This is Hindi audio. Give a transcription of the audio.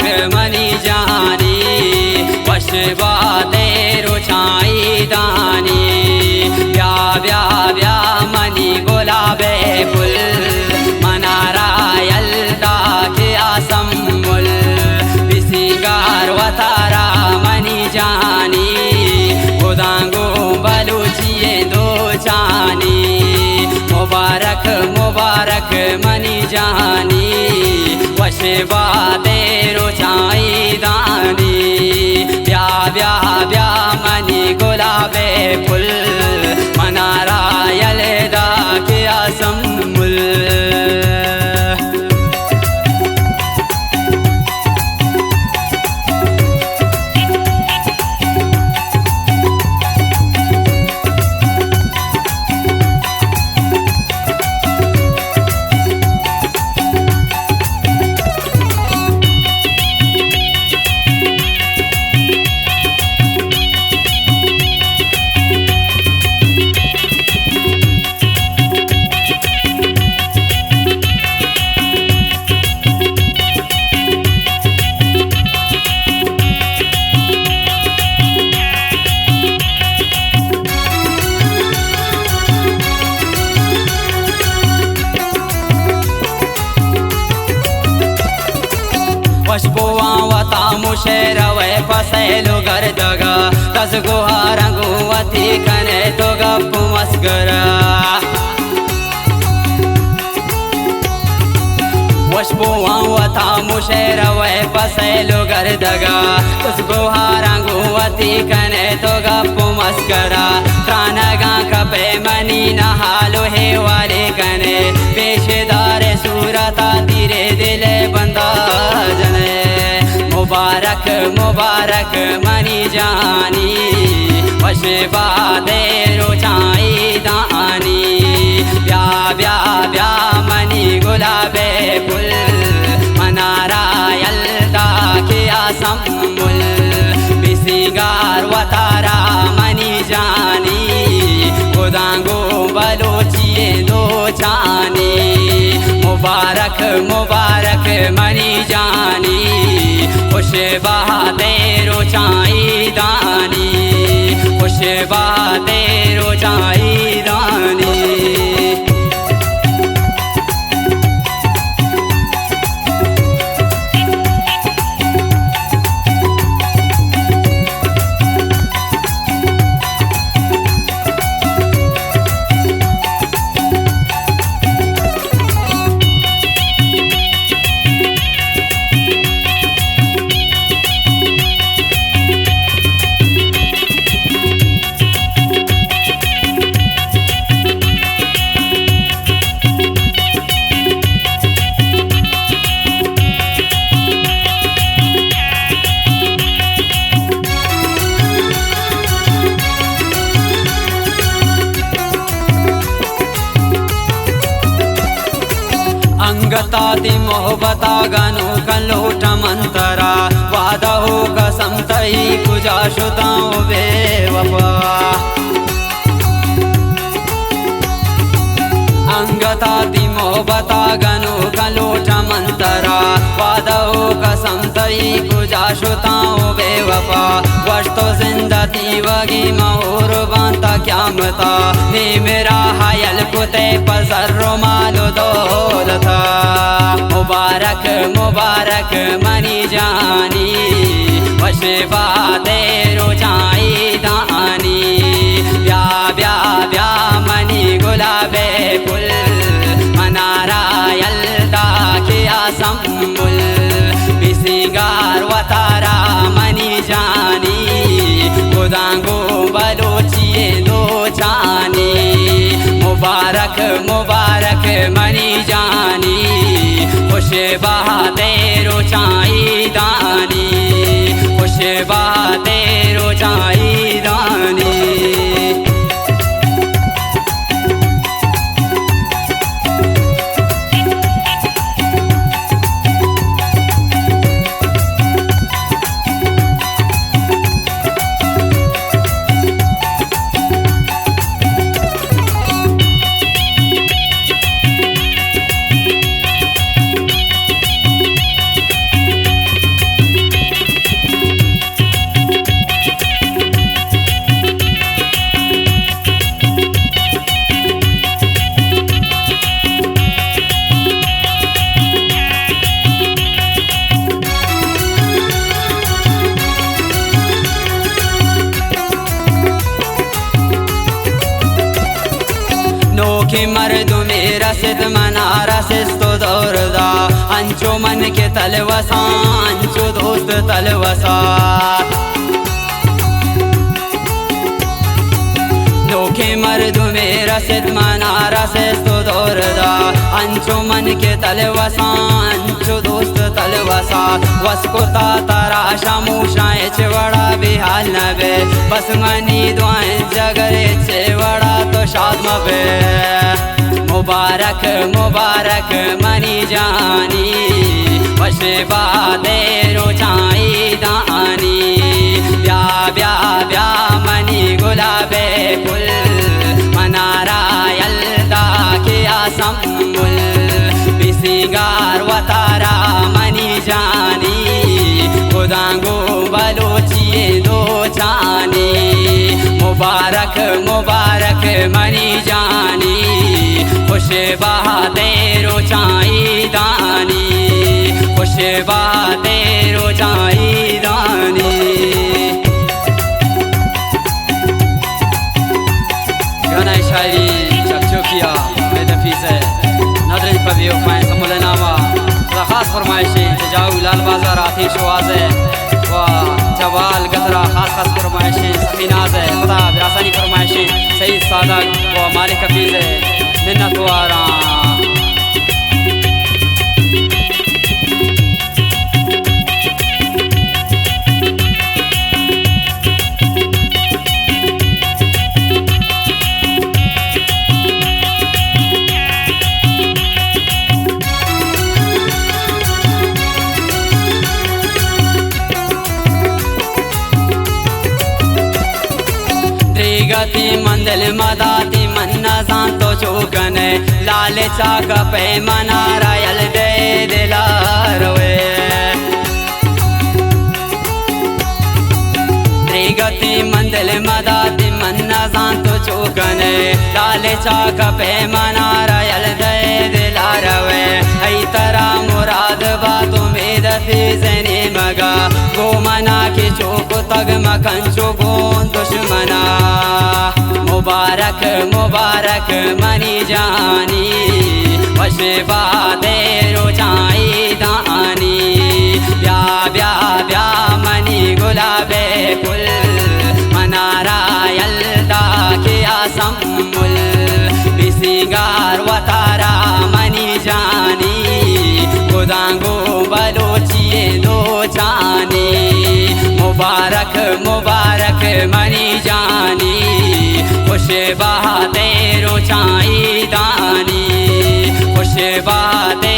मुबारक मनी जानी वशवा तेरो छाई दानी ब्या ब्या ब्या मनी गुलाबे फुल मनारा यल्दा के आसमुल बिसिगार वतारा मनी जानी गोदांगो बलूचिए दो चानी मुबारक मुबारक मनी जानी वशवा तेरो छाई दानी ब्या ब्या ब्या मनी गुलाबे फुल मनारा यल्दा के आसमुल वशबुआ वता मुशेर वे फसेलो घर दगा दस गुहा रंगुवती कने तो गप मस्करा वशबुआ वता मुशेर वे फसेलो घर दगा दस गुहा रंगुवती कने तो गप मस्करा त्रानगा कपे मनी नहालो है वाले कने पेशदार सूरता तेरे दिले बंदा जने मुबारक मुबारक मनी जानी वशवा तेरो छाई दानी ब्या ब्या ब्या मनी गुलाबे फुल मनारा यल्दा के आसमुल बिसिगार वतारा मनी जानी गोदांगो बलोचिए दो चानी मुबारक मुबारक मनी जानी खुशबा तेरो छाई दानी खुशबा तेरो छाई दानी अंगताति मोहबता गनु कलोट मंतरा वादा हो कसम तई कुजा शुताओ बेवफा अंगताति मोहबता गनु कलोट मंतरा वादा हो कसम तई कुजा शुताओ बेवफा वश तो जिंदती वगी मोर बांता क्या मता हे मेरा हायल कुते पसर्रो मालो दौलता मुबारक मुबारक मनी जानी वशवा तेरो छाई दानी ब्या ब्या ब्या मनी गुलाबे फुल मनारा यल्दा के आसमुल बिसिगार वतारा मनी जानी गोदांगो बलोचिए दो चानी मुबारक मुबारक मनी जानी खुशबा तेरो छाई दानी खुशबा तेरो छाई दानी नोखे मर्दों में रसित मनारा सिस्तो दौरदा अंचो मन के तलवसा अंचो दोस्त तलवसा नोखे मर्दों में रसित मनारा सिस्तो दौरदा अंचो मन के तलवसा अंचो दोस्त तलवसा वस्कोता तराशा मूशाए चवड़ा बिहाल नबे बस मनी दुआएं जगरे चवड़ा तो शाद मबे मुबारक मुबारक मनी जानी वशे बादे रोचाई दानी ब्या ब्या ब्या मनी गुलाबे फुल मनारा यल्दा के आसमुल बिसिंगार वतारा मनी जानी खुदांगो बलोचिए दो जानी मुबारक मुबारक मनी जानी खुश बहादे रोचाई दानी खुश बहादे रोचाई दानी गाना शायरी चकचोकिया में नफीस है नदर पबी उफ़ाएं समूलनामा खास फरमाइशें जाऊ लाल बाजार आतिश आवाज़ है व जवाल गतरा खास फरमाइशें सखीनाज है खुदा विरासनी फरमाइशें सईद सादक व मालिक हफीज़ है मिन्नत वारा गति मंदिल मदाती मन्ना सांतो चौकने लाल चाक पे मनारा यल दे दिलारवे गति मंदिल मदाती मन्ना सांतो चौकने लाल चाक पे मनारा यल दे दिलारवे ऐ तरा मुराद बातों में दफी जने मगा गो मना के चौक तग मकन चौको दुश्मना मुबारक मुबारक मनी जानी वशे बादे रोचाई दानी ब्या ब्या ब्या मनी गुलाबे फुल मनारा यल्दा के आसमुल बिसिंगार वतारा मनी जानी खुदांगो बलोचिए दो जानी मुबारक मुबारक मनी जानी खुश बहादे रोचाई दानी खुश बहादे